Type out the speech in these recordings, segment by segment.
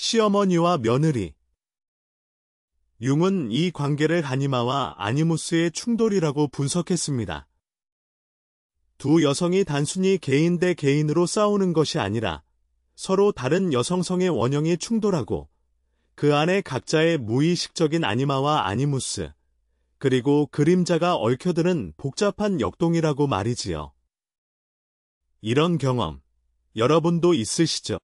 시어머니와 며느리. 융은 이 관계를 아니마와 아니무스의 충돌이라고 분석했습니다. 두 여성이 단순히 개인 대 개인으로 싸우는 것이 아니라 서로 다른 여성성의 원형이 충돌하고 그 안에 각자의 무의식적인 아니마와 아니무스, 그리고 그림자가 얽혀드는 복잡한 역동이라고 말이지요. 이런 경험, 여러분도 있으시죠?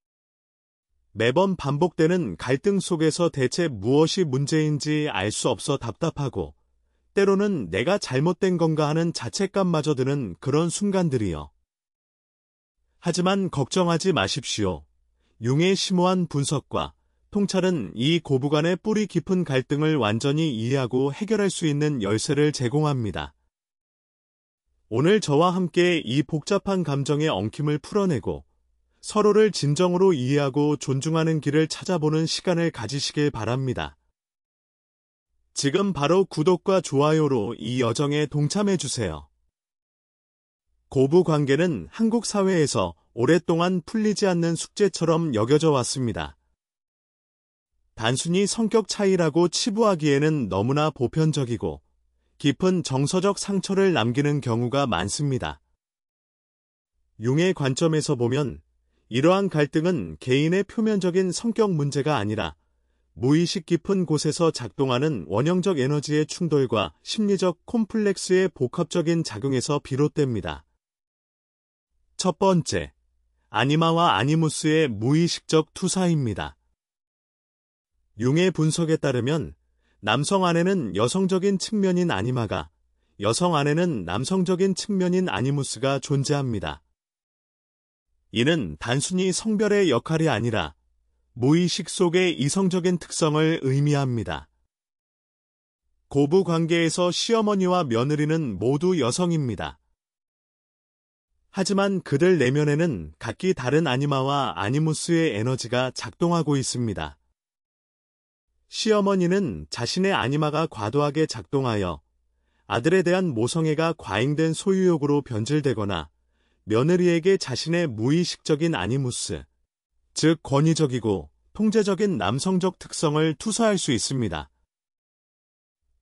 매번 반복되는 갈등 속에서 대체 무엇이 문제인지 알 수 없어 답답하고, 때로는 내가 잘못된 건가 하는 자책감마저 드는 그런 순간들이요. 하지만 걱정하지 마십시오. 융의 심오한 분석과 통찰은 이 고부간의 뿌리 깊은 갈등을 완전히 이해하고 해결할 수 있는 열쇠를 제공합니다. 오늘 저와 함께 이 복잡한 감정의 엉킴을 풀어내고 서로를 진정으로 이해하고 존중하는 길을 찾아보는 시간을 가지시길 바랍니다. 지금 바로 구독과 좋아요로 이 여정에 동참해주세요. 고부 관계는 한국 사회에서 오랫동안 풀리지 않는 숙제처럼 여겨져 왔습니다. 단순히 성격 차이라고 치부하기에는 너무나 보편적이고 깊은 정서적 상처를 남기는 경우가 많습니다. 융의 관점에서 보면 이러한 갈등은 개인의 표면적인 성격 문제가 아니라 무의식 깊은 곳에서 작동하는 원형적 에너지의 충돌과 심리적 콤플렉스의 복합적인 작용에서 비롯됩니다. 첫 번째, 아니마와 아니무스의 무의식적 투사입니다. 융의 분석에 따르면 남성 안에는 여성적인 측면인 아니마가, 여성 안에는 남성적인 측면인 아니무스가 존재합니다. 이는 단순히 성별의 역할이 아니라 무의식 속의 이성적인 특성을 의미합니다. 고부 관계에서 시어머니와 며느리는 모두 여성입니다. 하지만 그들 내면에는 각기 다른 아니마와 아니무스의 에너지가 작동하고 있습니다. 시어머니는 자신의 아니마가 과도하게 작동하여 아들에 대한 모성애가 과잉된 소유욕으로 변질되거나 며느리에게 자신의 무의식적인 아니무스, 즉 권위적이고 통제적인 남성적 특성을 투사할 수 있습니다.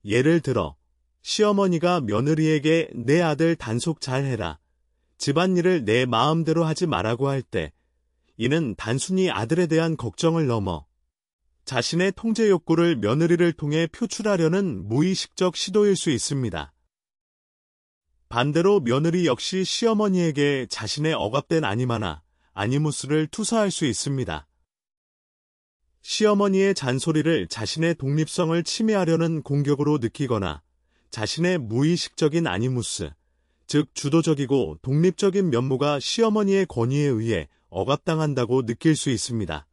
예를 들어 시어머니가 며느리에게 내 아들 단속 잘해라, 집안일을 내 마음대로 하지 말라고 할 때 이는 단순히 아들에 대한 걱정을 넘어 자신의 통제 욕구를 며느리를 통해 표출하려는 무의식적 시도일 수 있습니다. 반대로 며느리 역시 시어머니에게 자신의 억압된 아니마나 아니무스를 투사할 수 있습니다. 시어머니의 잔소리를 자신의 독립성을 침해하려는 공격으로 느끼거나 자신의 무의식적인 아니무스, 즉 주도적이고 독립적인 면모가 시어머니의 권위에 의해 억압당한다고 느낄 수 있습니다.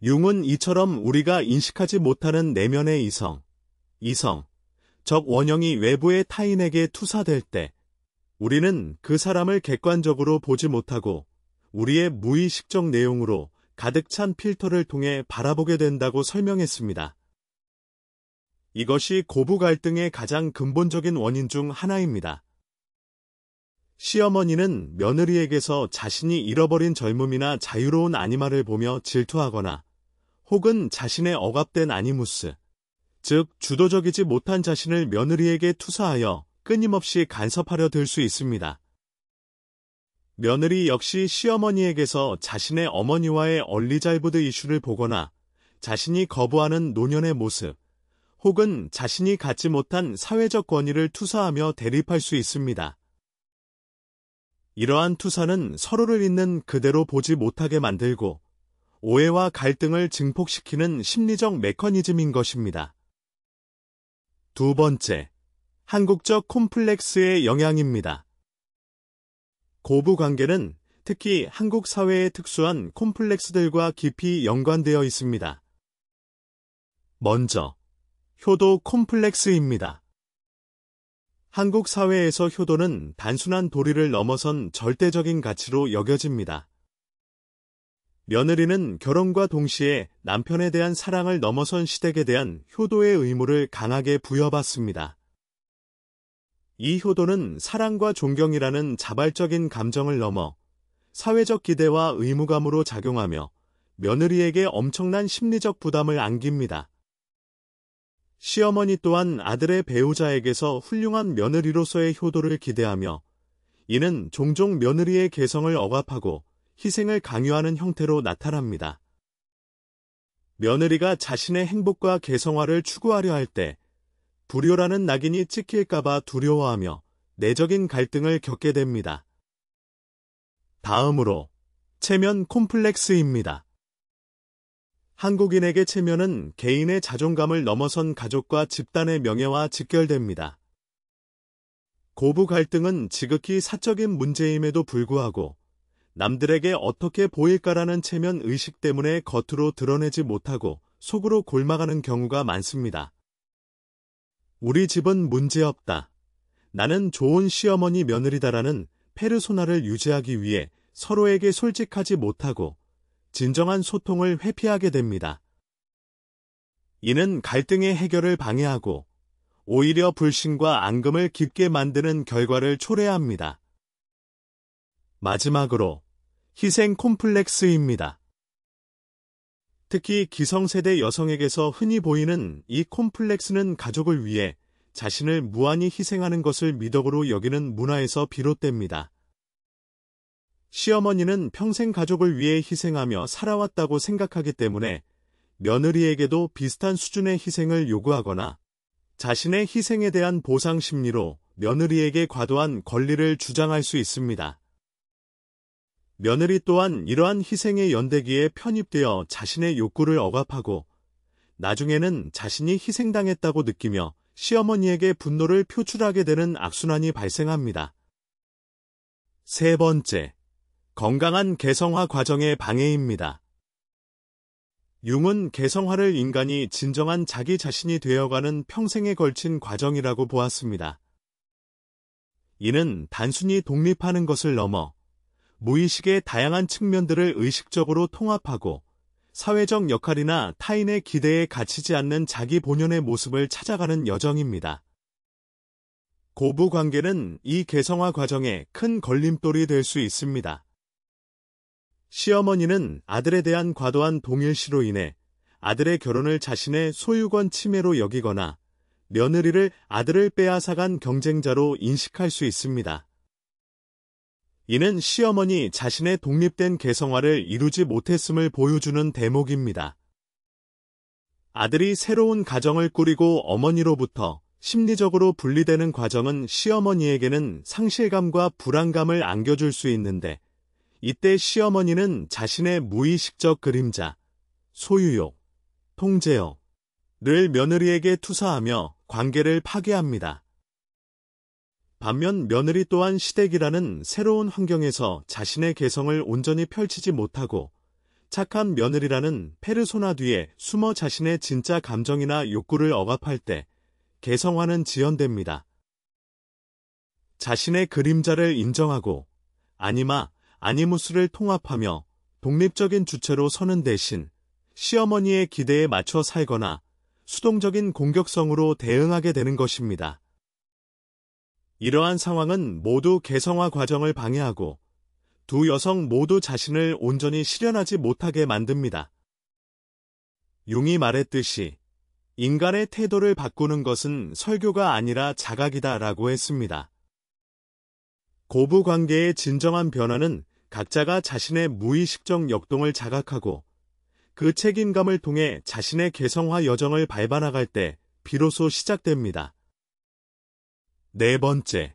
융은 이처럼 우리가 인식하지 못하는 내면의 이성, 적 원형이 외부의 타인에게 투사될 때 우리는 그 사람을 객관적으로 보지 못하고 우리의 무의식적 내용으로 가득 찬 필터를 통해 바라보게 된다고 설명했습니다. 이것이 고부 갈등의 가장 근본적인 원인 중 하나입니다. 시어머니는 며느리에게서 자신이 잃어버린 젊음이나 자유로운 아니마를 보며 질투하거나 혹은 자신의 억압된 아니무스, 즉 주도적이지 못한 자신을 며느리에게 투사하여 끊임없이 간섭하려 들 수 있습니다. 며느리 역시 시어머니에게서 자신의 어머니와의 얼리잘부드 이슈를 보거나 자신이 거부하는 노년의 모습, 혹은 자신이 갖지 못한 사회적 권위를 투사하며 대립할 수 있습니다. 이러한 투사는 서로를 있는 그대로 보지 못하게 만들고 오해와 갈등을 증폭시키는 심리적 메커니즘인 것입니다. 두 번째, 한국적 콤플렉스의 영향입니다. 고부 관계는 특히 한국 사회의 특수한 콤플렉스들과 깊이 연관되어 있습니다. 먼저, 효도 콤플렉스입니다. 한국 사회에서 효도는 단순한 도리를 넘어선 절대적인 가치로 여겨집니다. 며느리는 결혼과 동시에 남편에 대한 사랑을 넘어선 시댁에 대한 효도의 의무를 강하게 부여받습니다. 이 효도는 사랑과 존경이라는 자발적인 감정을 넘어 사회적 기대와 의무감으로 작용하며 며느리에게 엄청난 심리적 부담을 안깁니다. 시어머니 또한 아들의 배우자에게서 훌륭한 며느리로서의 효도를 기대하며 이는 종종 며느리의 개성을 억압하고 희생을 강요하는 형태로 나타납니다. 며느리가 자신의 행복과 개성화를 추구하려 할 때 불효라는 낙인이 찍힐까봐 두려워하며 내적인 갈등을 겪게 됩니다. 다음으로 체면 콤플렉스입니다. 한국인에게 체면은 개인의 자존감을 넘어선 가족과 집단의 명예와 직결됩니다. 고부 갈등은 지극히 사적인 문제임에도 불구하고 남들에게 어떻게 보일까라는 체면 의식 때문에 겉으로 드러내지 못하고 속으로 골마가는 경우가 많습니다. 우리 집은 문제없다. 나는 좋은 시어머니 며느리다라는 페르소나를 유지하기 위해 서로에게 솔직하지 못하고 진정한 소통을 회피하게 됩니다. 이는 갈등의 해결을 방해하고 오히려 불신과 앙금을 깊게 만드는 결과를 초래합니다. 마지막으로 희생 콤플렉스입니다. 특히 기성세대 여성에게서 흔히 보이는 이 콤플렉스는 가족을 위해 자신을 무한히 희생하는 것을 미덕으로 여기는 문화에서 비롯됩니다. 시어머니는 평생 가족을 위해 희생하며 살아왔다고 생각하기 때문에 며느리에게도 비슷한 수준의 희생을 요구하거나 자신의 희생에 대한 보상 심리로 며느리에게 과도한 권리를 주장할 수 있습니다. 며느리 또한 이러한 희생의 연대기에 편입되어 자신의 욕구를 억압하고 나중에는 자신이 희생당했다고 느끼며 시어머니에게 분노를 표출하게 되는 악순환이 발생합니다. 세 번째, 건강한 개성화 과정의 방해입니다. 융은 개성화를 인간이 진정한 자기 자신이 되어가는 평생에 걸친 과정이라고 보았습니다. 이는 단순히 독립하는 것을 넘어 무의식의 다양한 측면들을 의식적으로 통합하고 사회적 역할이나 타인의 기대에 갇히지 않는 자기 본연의 모습을 찾아가는 여정입니다. 고부 관계는 이 개성화 과정에 큰 걸림돌이 될 수 있습니다. 시어머니는 아들에 대한 과도한 동일시로 인해 아들의 결혼을 자신의 소유권 침해로 여기거나 며느리를 아들을 빼앗아간 경쟁자로 인식할 수 있습니다. 이는 시어머니 자신의 독립된 개성화를 이루지 못했음을 보여주는 대목입니다. 아들이 새로운 가정을 꾸리고 어머니로부터 심리적으로 분리되는 과정은 시어머니에게는 상실감과 불안감을 안겨줄 수 있는데 이때 시어머니는 자신의 무의식적 그림자, 소유욕, 통제욕을 며느리에게 투사하며 관계를 파괴합니다. 반면 며느리 또한 시댁이라는 새로운 환경에서 자신의 개성을 온전히 펼치지 못하고 착한 며느리라는 페르소나 뒤에 숨어 자신의 진짜 감정이나 욕구를 억압할 때 개성화는 지연됩니다. 자신의 그림자를 인정하고 아니무스를 통합하며 독립적인 주체로 서는 대신 시어머니의 기대에 맞춰 살거나 수동적인 공격성으로 대응하게 되는 것입니다. 이러한 상황은 모두 개성화 과정을 방해하고 두 여성 모두 자신을 온전히 실현하지 못하게 만듭니다. 융이 말했듯이 인간의 태도를 바꾸는 것은 설교가 아니라 자각이다라고 했습니다. 고부 관계의 진정한 변화는 각자가 자신의 무의식적 역동을 자각하고 그 책임감을 통해 자신의 개성화 여정을 밟아나갈 때 비로소 시작됩니다. 네 번째,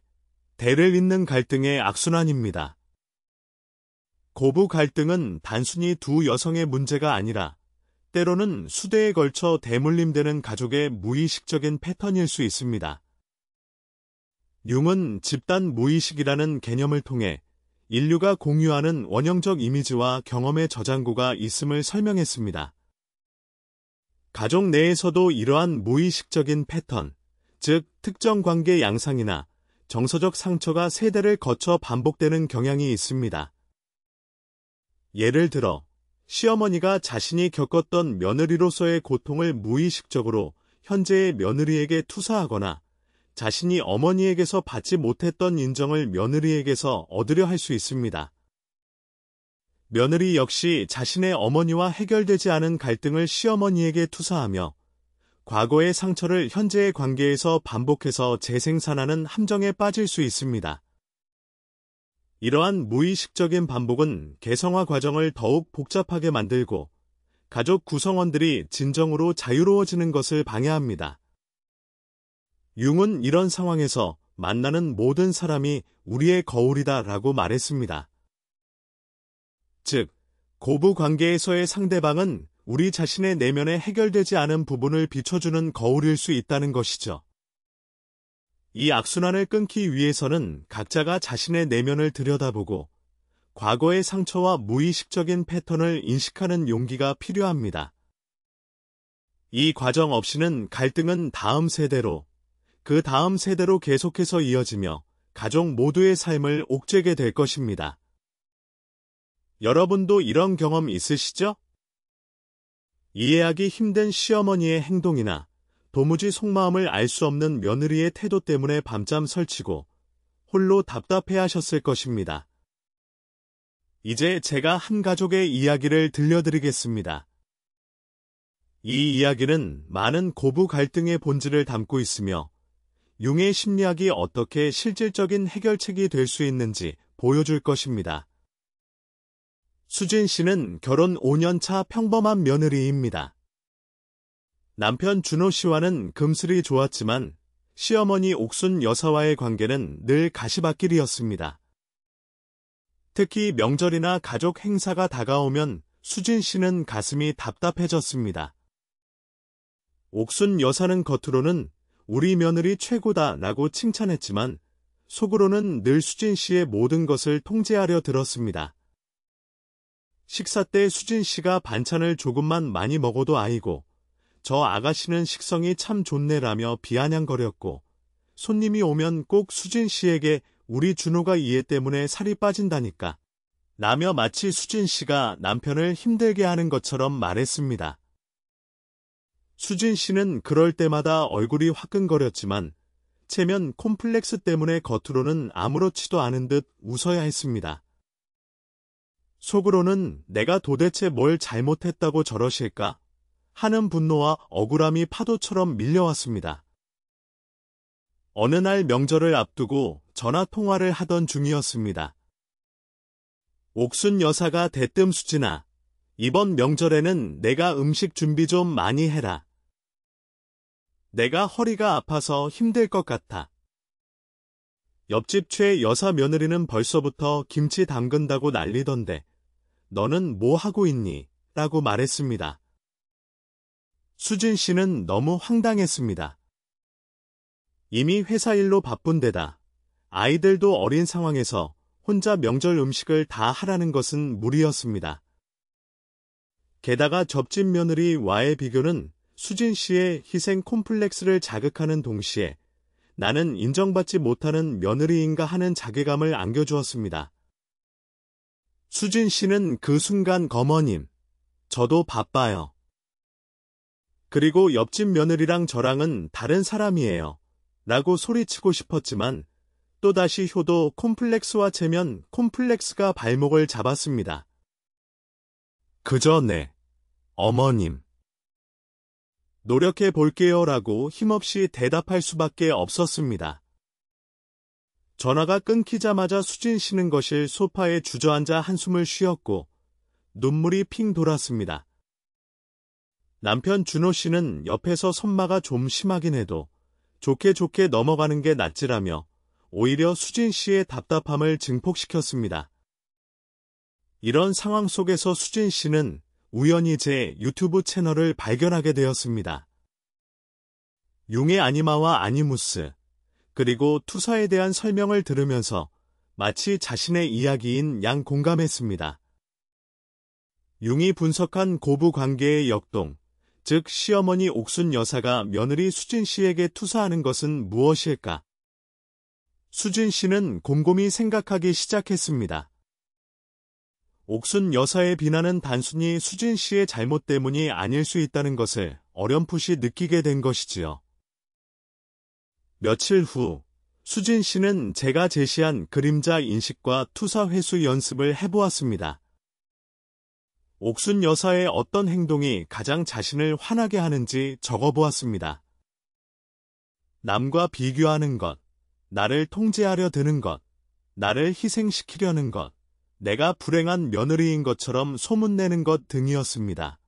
대를 잇는 갈등의 악순환입니다. 고부 갈등은 단순히 두 여성의 문제가 아니라 때로는 수대에 걸쳐 대물림되는 가족의 무의식적인 패턴일 수 있습니다. 융은 집단 무의식이라는 개념을 통해 인류가 공유하는 원형적 이미지와 경험의 저장고가 있음을 설명했습니다. 가족 내에서도 이러한 무의식적인 패턴, 즉 특정 관계 양상이나 정서적 상처가 세대를 거쳐 반복되는 경향이 있습니다. 예를 들어 시어머니가 자신이 겪었던 며느리로서의 고통을 무의식적으로 현재의 며느리에게 투사하거나 자신이 어머니에게서 받지 못했던 인정을 며느리에게서 얻으려 할 수 있습니다. 며느리 역시 자신의 어머니와 해결되지 않은 갈등을 시어머니에게 투사하며 과거의 상처를 현재의 관계에서 반복해서 재생산하는 함정에 빠질 수 있습니다. 이러한 무의식적인 반복은 개성화 과정을 더욱 복잡하게 만들고 가족 구성원들이 진정으로 자유로워지는 것을 방해합니다. 융은 이런 상황에서 만나는 모든 사람이 우리의 거울이다 라고 말했습니다. 즉, 고부 관계에서의 상대방은 우리 자신의 내면에 해결되지 않은 부분을 비춰주는 거울일 수 있다는 것이죠. 이 악순환을 끊기 위해서는 각자가 자신의 내면을 들여다보고 과거의 상처와 무의식적인 패턴을 인식하는 용기가 필요합니다. 이 과정 없이는 갈등은 다음 세대로, 그 다음 세대로 계속해서 이어지며 가족 모두의 삶을 옥죄게 될 것입니다. 여러분도 이런 경험 있으시죠? 이해하기 힘든 시어머니의 행동이나 도무지 속마음을 알 수 없는 며느리의 태도 때문에 밤잠 설치고 홀로 답답해하셨을 것입니다. 이제 제가 한 가족의 이야기를 들려드리겠습니다. 이 이야기는 많은 고부 갈등의 본질을 담고 있으며 융의 심리학이 어떻게 실질적인 해결책이 될 수 있는지 보여줄 것입니다. 수진 씨는 결혼 5년차 평범한 며느리입니다. 남편 준호 씨와는 금슬이 좋았지만 시어머니 옥순 여사와의 관계는 늘 가시밭길이었습니다. 특히 명절이나 가족 행사가 다가오면 수진 씨는 가슴이 답답해졌습니다. 옥순 여사는 겉으로는 우리 며느리 최고다 라고 칭찬했지만 속으로는 늘 수진 씨의 모든 것을 통제하려 들었습니다. 식사 때 수진 씨가 반찬을 조금만 많이 먹어도 아이고 저 아가씨는 식성이 참 좋네라며 비아냥거렸고 손님이 오면 꼭 수진 씨에게 우리 준호가 이해 때문에 살이 빠진다니까 라며 마치 수진 씨가 남편을 힘들게 하는 것처럼 말했습니다. 수진 씨는 그럴 때마다 얼굴이 화끈거렸지만 체면 콤플렉스 때문에 겉으로는 아무렇지도 않은 듯 웃어야 했습니다. 속으로는 내가 도대체 뭘 잘못했다고 저러실까 하는 분노와 억울함이 파도처럼 밀려왔습니다. 어느 날 명절을 앞두고 전화 통화를 하던 중이었습니다. 옥순 여사가 대뜸 수진아, 이번 명절에는 내가 음식 준비 좀 많이 해라. 내가 허리가 아파서 힘들 것 같아. 옆집 최 여사 며느리는 벌써부터 김치 담근다고 난리던데 너는 뭐 하고 있니? 라고 말했습니다. 수진 씨는 너무 황당했습니다. 이미 회사 일로 바쁜 데다 아이들도 어린 상황에서 혼자 명절 음식을 다 하라는 것은 무리였습니다. 게다가 접집 며느리와의 비교는 수진 씨의 희생 콤플렉스를 자극하는 동시에 나는 인정받지 못하는 며느리인가 하는 자괴감을 안겨주었습니다. 수진 씨는 그 순간 어머님, 저도 바빠요. 그리고 옆집 며느리랑 저랑은 다른 사람이에요. 라고 소리치고 싶었지만 또다시 효도 콤플렉스와 체면 콤플렉스가 발목을 잡았습니다. 그저 네, 어머님. 노력해 볼게요 라고 힘없이 대답할 수밖에 없었습니다. 전화가 끊기자마자 수진 씨는 거실 소파에 주저앉아 한숨을 쉬었고 눈물이 핑 돌았습니다. 남편 준호 씨는 옆에서 선마가 좀 심하긴 해도 좋게 좋게 넘어가는 게 낫지라며 오히려 수진 씨의 답답함을 증폭시켰습니다. 이런 상황 속에서 수진 씨는 우연히 제 유튜브 채널을 발견하게 되었습니다. 융의 아니마와 아니무스, 그리고 투사에 대한 설명을 들으면서 마치 자신의 이야기인 양 공감했습니다. 융이 분석한 고부 관계의 역동, 즉 시어머니 옥순 여사가 며느리 수진 씨에게 투사하는 것은 무엇일까? 수진 씨는 곰곰이 생각하기 시작했습니다. 옥순 여사의 비난은 단순히 수진 씨의 잘못 때문이 아닐 수 있다는 것을 어렴풋이 느끼게 된 것이지요. 며칠 후 수진 씨는 제가 제시한 그림자 인식과 투사 회수 연습을 해보았습니다. 옥순 여사의 어떤 행동이 가장 자신을 화나게 하는지 적어보았습니다. 남과 비교하는 것, 나를 통제하려 드는 것, 나를 희생시키려는 것, 내가 불행한 며느리인 것처럼 소문내는 것 등이었습니다.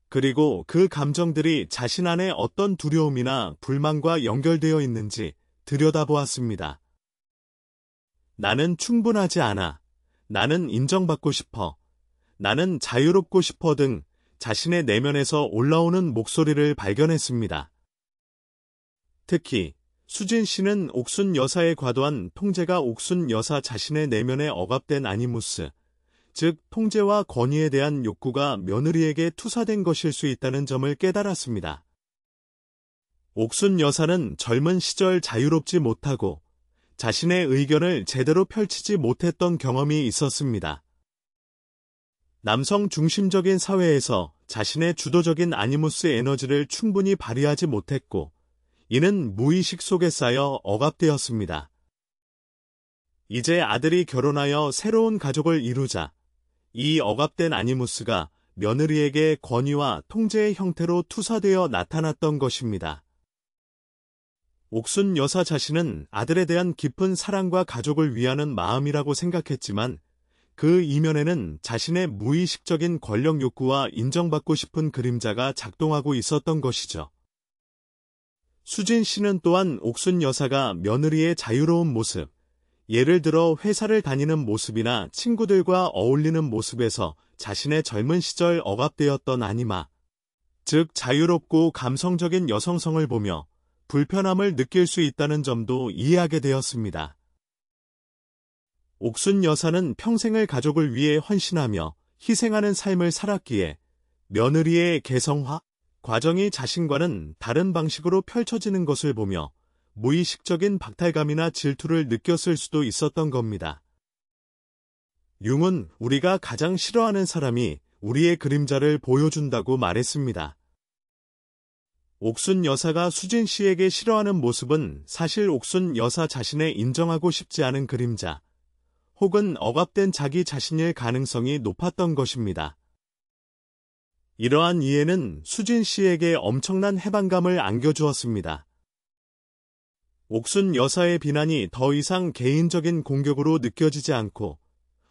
그리고 그 감정들이 자신 안에 어떤 두려움이나 불만과 연결되어 있는지 들여다보았습니다. 나는 충분하지 않아. 나는 인정받고 싶어. 나는 자유롭고 싶어 등 자신의 내면에서 올라오는 목소리를 발견했습니다. 특히 수진 씨는 옥순 여사의 과도한 통제가 옥순 여사 자신의 내면에 억압된 아니무스, 즉 통제와 권위에 대한 욕구가 며느리에게 투사된 것일 수 있다는 점을 깨달았습니다. 옥순 여사는 젊은 시절 자유롭지 못하고 자신의 의견을 제대로 펼치지 못했던 경험이 있었습니다. 남성 중심적인 사회에서 자신의 주도적인 아니무스 에너지를 충분히 발휘하지 못했고, 이는 무의식 속에 쌓여 억압되었습니다. 이제 아들이 결혼하여 새로운 가족을 이루자 이 억압된 아니무스가 며느리에게 권위와 통제의 형태로 투사되어 나타났던 것입니다. 옥순 여사 자신은 아들에 대한 깊은 사랑과 가족을 위하는 마음이라고 생각했지만 그 이면에는 자신의 무의식적인 권력 욕구와 인정받고 싶은 그림자가 작동하고 있었던 것이죠. 수진 씨는 또한 옥순 여사가 며느리의 자유로운 모습, 예를 들어 회사를 다니는 모습이나 친구들과 어울리는 모습에서 자신의 젊은 시절 억압되었던 아니마, 즉 자유롭고 감성적인 여성성을 보며 불편함을 느낄 수 있다는 점도 이해하게 되었습니다. 옥순 여사는 평생을 가족을 위해 헌신하며 희생하는 삶을 살았기에 며느리의 개성화 과정이 자신과는 다른 방식으로 펼쳐지는 것을 보며 무의식적인 박탈감이나 질투를 느꼈을 수도 있었던 겁니다. 융은 우리가 가장 싫어하는 사람이 우리의 그림자를 보여준다고 말했습니다. 옥순 여사가 수진 씨에게 싫어하는 모습은 사실 옥순 여사 자신의 인정하고 싶지 않은 그림자, 혹은 억압된 자기 자신일 가능성이 높았던 것입니다. 이러한 이해는 수진 씨에게 엄청난 해방감을 안겨주었습니다. 옥순 여사의 비난이 더 이상 개인적인 공격으로 느껴지지 않고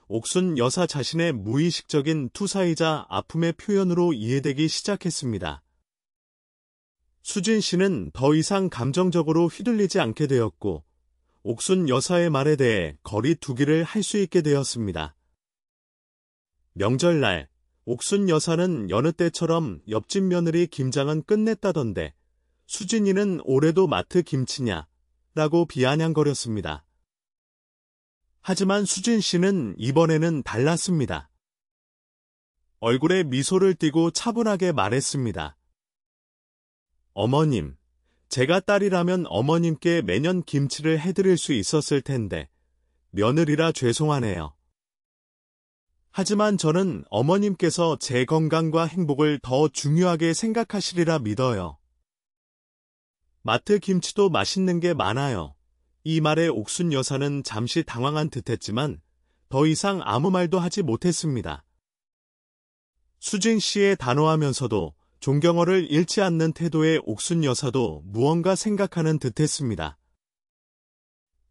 옥순 여사 자신의 무의식적인 투사이자 아픔의 표현으로 이해되기 시작했습니다. 수진 씨는 더 이상 감정적으로 휘둘리지 않게 되었고 옥순 여사의 말에 대해 거리 두기를 할 수 있게 되었습니다. 명절날 옥순 여사는 여느 때처럼 옆집 며느리 김장은 끝냈다던데 수진이는 올해도 마트 김치냐? 라고 비아냥거렸습니다. 하지만 수진 씨는 이번에는 달랐습니다. 얼굴에 미소를 띠고 차분하게 말했습니다. 어머님, 제가 딸이라면 어머님께 매년 김치를 해드릴 수 있었을 텐데 며느리라 죄송하네요. 하지만 저는 어머님께서 제 건강과 행복을 더 중요하게 생각하시리라 믿어요. 마트 김치도 맛있는 게 많아요. 이 말에 옥순 여사는 잠시 당황한 듯했지만 더 이상 아무 말도 하지 못했습니다. 수진 씨의 단호하면서도 존경어를 잃지 않는 태도의 옥순 여사도 무언가 생각하는 듯했습니다.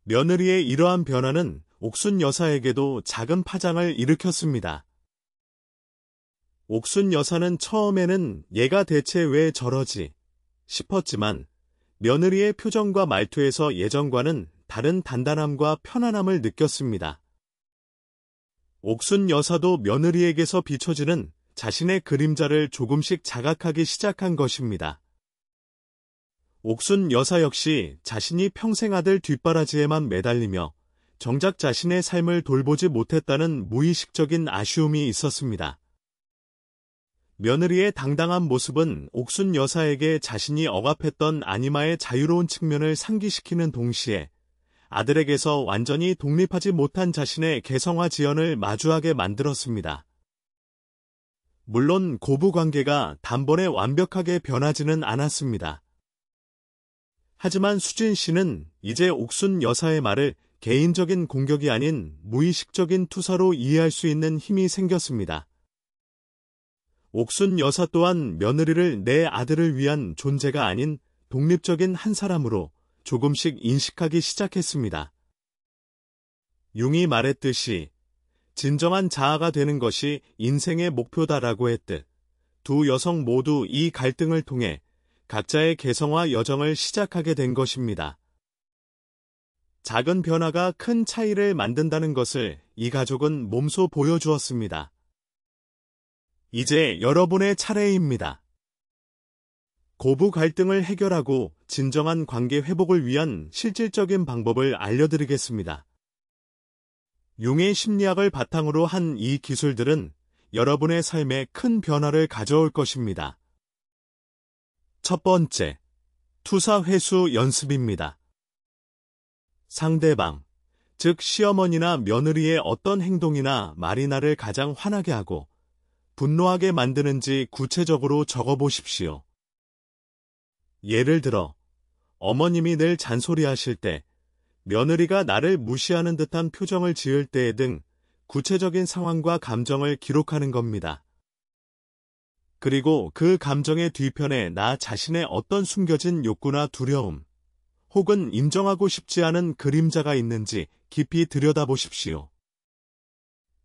며느리의 이러한 변화는 옥순 여사에게도 작은 파장을 일으켰습니다. 옥순 여사는 처음에는 얘가 대체 왜 저러지 싶었지만 며느리의 표정과 말투에서 예전과는 다른 단단함과 편안함을 느꼈습니다. 옥순 여사도 며느리에게서 비춰지는 자신의 그림자를 조금씩 자각하기 시작한 것입니다. 옥순 여사 역시 자신이 평생 아들 뒷바라지에만 매달리며 정작 자신의 삶을 돌보지 못했다는 무의식적인 아쉬움이 있었습니다. 며느리의 당당한 모습은 옥순 여사에게 자신이 억압했던 아니마의 자유로운 측면을 상기시키는 동시에 아들에게서 완전히 독립하지 못한 자신의 개성화 지연을 마주하게 만들었습니다. 물론 고부관계가 단번에 완벽하게 변하지는 않았습니다. 하지만 수진 씨는 이제 옥순 여사의 말을 개인적인 공격이 아닌 무의식적인 투사로 이해할 수 있는 힘이 생겼습니다. 옥순 여사 또한 며느리를 내 아들을 위한 존재가 아닌 독립적인 한 사람으로 조금씩 인식하기 시작했습니다. 융이 말했듯이 진정한 자아가 되는 것이 인생의 목표다라고 했듯 두 여성 모두 이 갈등을 통해 각자의 개성화 여정을 시작하게 된 것입니다. 작은 변화가 큰 차이를 만든다는 것을 이 가족은 몸소 보여주었습니다. 이제 여러분의 차례입니다. 고부 갈등을 해결하고 진정한 관계 회복을 위한 실질적인 방법을 알려드리겠습니다. 융의 심리학을 바탕으로 한 이 기술들은 여러분의 삶에 큰 변화를 가져올 것입니다. 첫 번째, 투사 회수 연습입니다. 상대방, 즉 시어머니나 며느리의 어떤 행동이나 말이 나를 가장 화나게 하고 분노하게 만드는지 구체적으로 적어보십시오. 예를 들어, 어머님이 늘 잔소리하실 때, 며느리가 나를 무시하는 듯한 표정을 지을 때 등 구체적인 상황과 감정을 기록하는 겁니다. 그리고 그 감정의 뒤편에 나 자신의 어떤 숨겨진 욕구나 두려움, 혹은 인정하고 싶지 않은 그림자가 있는지 깊이 들여다보십시오.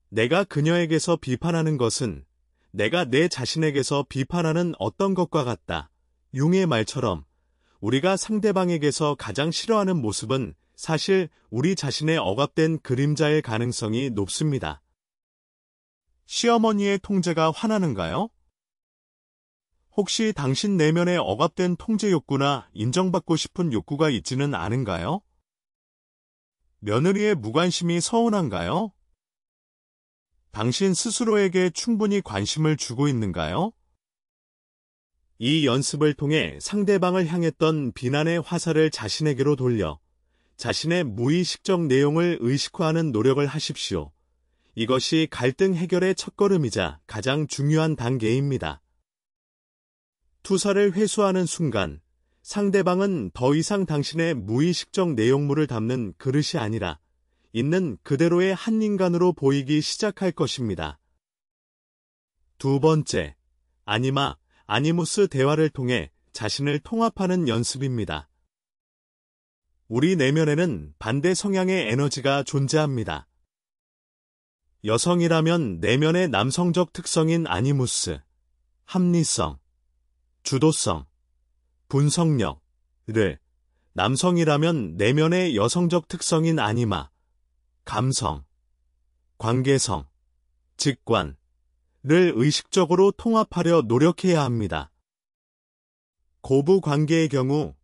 내가 그녀에게서 비판하는 것은 내가 내 자신에게서 비판하는 어떤 것과 같다. 융의 말처럼 우리가 상대방에게서 가장 싫어하는 모습은 사실 우리 자신의 억압된 그림자일 가능성이 높습니다. 시어머니의 통제가 화나는가요? 혹시 당신 내면에 억압된 통제 욕구나 인정받고 싶은 욕구가 있지는 않은가요? 며느리의 무관심이 서운한가요? 당신 스스로에게 충분히 관심을 주고 있는가요? 이 연습을 통해 상대방을 향했던 비난의 화살을 자신에게로 돌려 자신의 무의식적 내용을 의식화하는 노력을 하십시오. 이것이 갈등 해결의 첫걸음이자 가장 중요한 단계입니다. 투사를 회수하는 순간 상대방은 더 이상 당신의 무의식적 내용물을 담는 그릇이 아니라 있는 그대로의 한 인간으로 보이기 시작할 것입니다. 두 번째, 아니무스 대화를 통해 자신을 통합하는 연습입니다. 우리 내면에는 반대 성향의 에너지가 존재합니다. 여성이라면 내면의 남성적 특성인 아니무스, 합리성, 주도성, 분석력을, 남성이라면 내면의 여성적 특성인 아니마, 감성, 관계성, 직관을 의식적으로 통합하려 노력해야 합니다. 고부 관계의 경우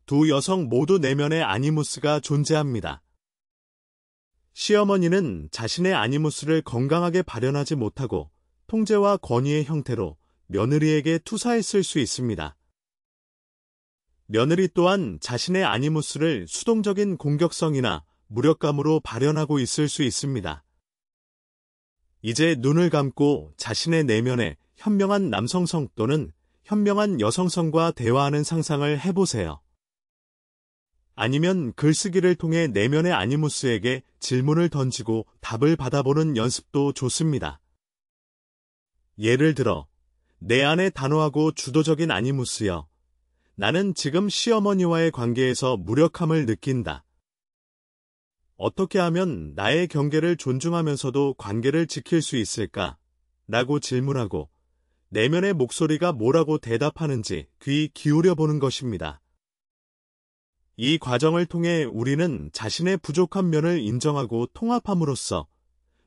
두 여성 모두 내면의 아니무스가 존재합니다. 시어머니는 자신의 아니무스를 건강하게 발현하지 못하고 통제와 권위의 형태로 며느리에게 투사했을 수 있습니다. 며느리 또한 자신의 아니무스를 수동적인 공격성이나 무력감으로 발현하고 있을 수 있습니다. 이제 눈을 감고 자신의 내면의 현명한 남성성 또는 현명한 여성성과 대화하는 상상을 해보세요. 아니면 글쓰기를 통해 내면의 아니무스에게 질문을 던지고 답을 받아보는 연습도 좋습니다. 예를 들어, 내 안에 단호하고 주도적인 아니무스여, 나는 지금 시어머니와의 관계에서 무력함을 느낀다. 어떻게 하면 나의 경계를 존중하면서도 관계를 지킬 수 있을까? 라고 질문하고 내면의 목소리가 뭐라고 대답하는지 귀 기울여 보는 것입니다. 이 과정을 통해 우리는 자신의 부족한 면을 인정하고 통합함으로써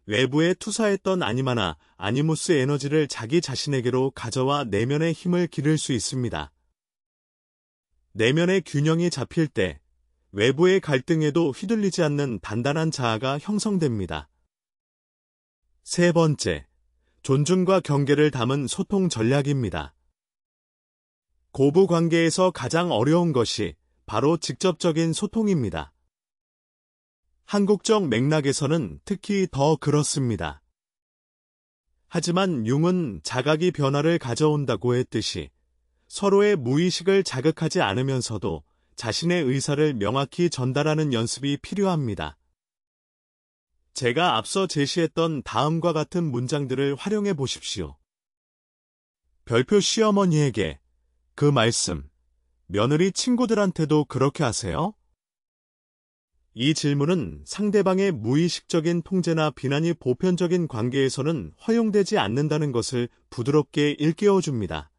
외부에 투사했던 아니마나 아니무스 에너지를 자기 자신에게로 가져와 내면의 힘을 기를 수 있습니다. 내면의 균형이 잡힐 때 외부의 갈등에도 휘둘리지 않는 단단한 자아가 형성됩니다. 세 번째, 존중과 경계를 담은 소통 전략입니다. 고부 관계에서 가장 어려운 것이 바로 직접적인 소통입니다. 한국적 맥락에서는 특히 더 그렇습니다. 하지만 융은 자각이 변화를 가져온다고 했듯이 서로의 무의식을 자극하지 않으면서도 자신의 의사를 명확히 전달하는 연습이 필요합니다. 제가 앞서 제시했던 다음과 같은 문장들을 활용해 보십시오. 별표 시어머니에게 그 말씀, 며느리 친구들한테도 그렇게 하세요? 이 질문은 상대방의 무의식적인 통제나 비난이 보편적인 관계에서는 허용되지 않는다는 것을 부드럽게 일깨워줍니다.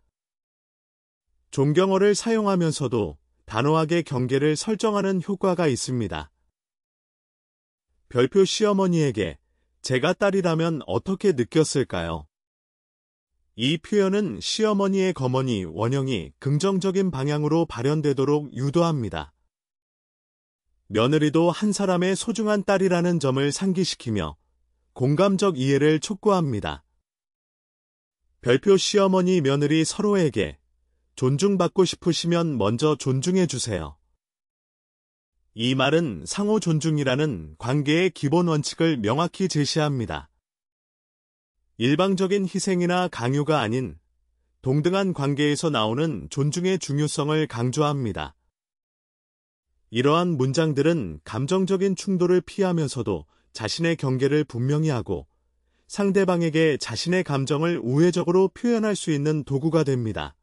존경어를 사용하면서도 단호하게 경계를 설정하는 효과가 있습니다. 별표 시어머니에게 제가 딸이라면 어떻게 느꼈을까요? 이 표현은 시어머니의 거머니, 원형이 긍정적인 방향으로 발현되도록 유도합니다. 며느리도 한 사람의 소중한 딸이라는 점을 상기시키며 공감적 이해를 촉구합니다. 별표 시어머니 며느리 서로에게 존중받고 싶으시면 먼저 존중해 주세요. 이 말은 상호 존중이라는 관계의 기본 원칙을 명확히 제시합니다. 일방적인 희생이나 강요가 아닌 동등한 관계에서 나오는 존중의 중요성을 강조합니다. 이러한 문장들은 감정적인 충돌을 피하면서도 자신의 경계를 분명히 하고 상대방에게 자신의 감정을 우회적으로 표현할 수 있는 도구가 됩니다.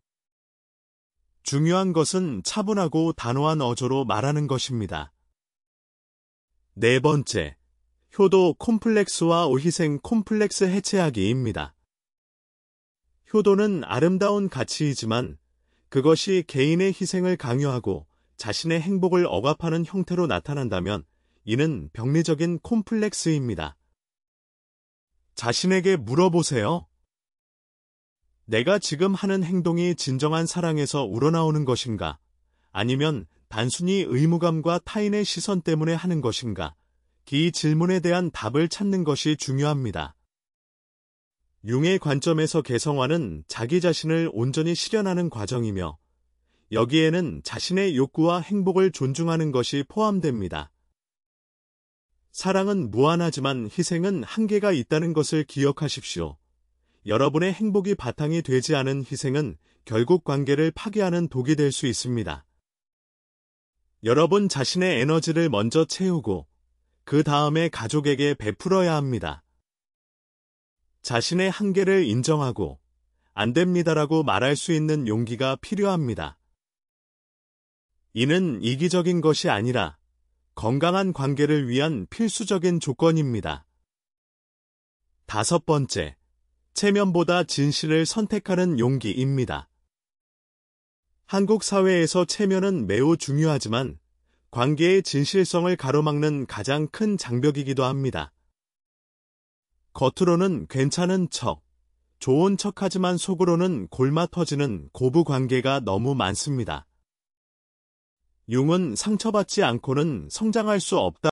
중요한 것은 차분하고 단호한 어조로 말하는 것입니다. 네 번째, 효도 콤플렉스와 희생 콤플렉스 해체하기입니다. 효도는 아름다운 가치이지만 그것이 개인의 희생을 강요하고 자신의 행복을 억압하는 형태로 나타난다면 이는 병리적인 콤플렉스입니다. 자신에게 물어보세요. 내가 지금 하는 행동이 진정한 사랑에서 우러나오는 것인가? 아니면 단순히 의무감과 타인의 시선 때문에 하는 것인가? 이 질문에 대한 답을 찾는 것이 중요합니다. 융의 관점에서 개성화는 자기 자신을 온전히 실현하는 과정이며 여기에는 자신의 욕구와 행복을 존중하는 것이 포함됩니다. 사랑은 무한하지만 희생은 한계가 있다는 것을 기억하십시오. 여러분의 행복이 바탕이 되지 않은 희생은 결국 관계를 파괴하는 독이 될 수 있습니다. 여러분 자신의 에너지를 먼저 채우고 그 다음에 가족에게 베풀어야 합니다. 자신의 한계를 인정하고 안 됩니다라고 말할 수 있는 용기가 필요합니다. 이는 이기적인 것이 아니라 건강한 관계를 위한 필수적인 조건입니다. 다섯 번째, 체면보다 진실을 선택하는 용기입니다. 한국 사회에서 체면은 매우 중요하지만 관계의 진실성을 가로막는 가장 큰 장벽이기도 합니다. 겉으로는 괜찮은 척, 좋은 척하지만 속으로는 골마 터지는 고부 관계가 너무 많습니다. 융은 상처받지 않고는 성장할 수 없다.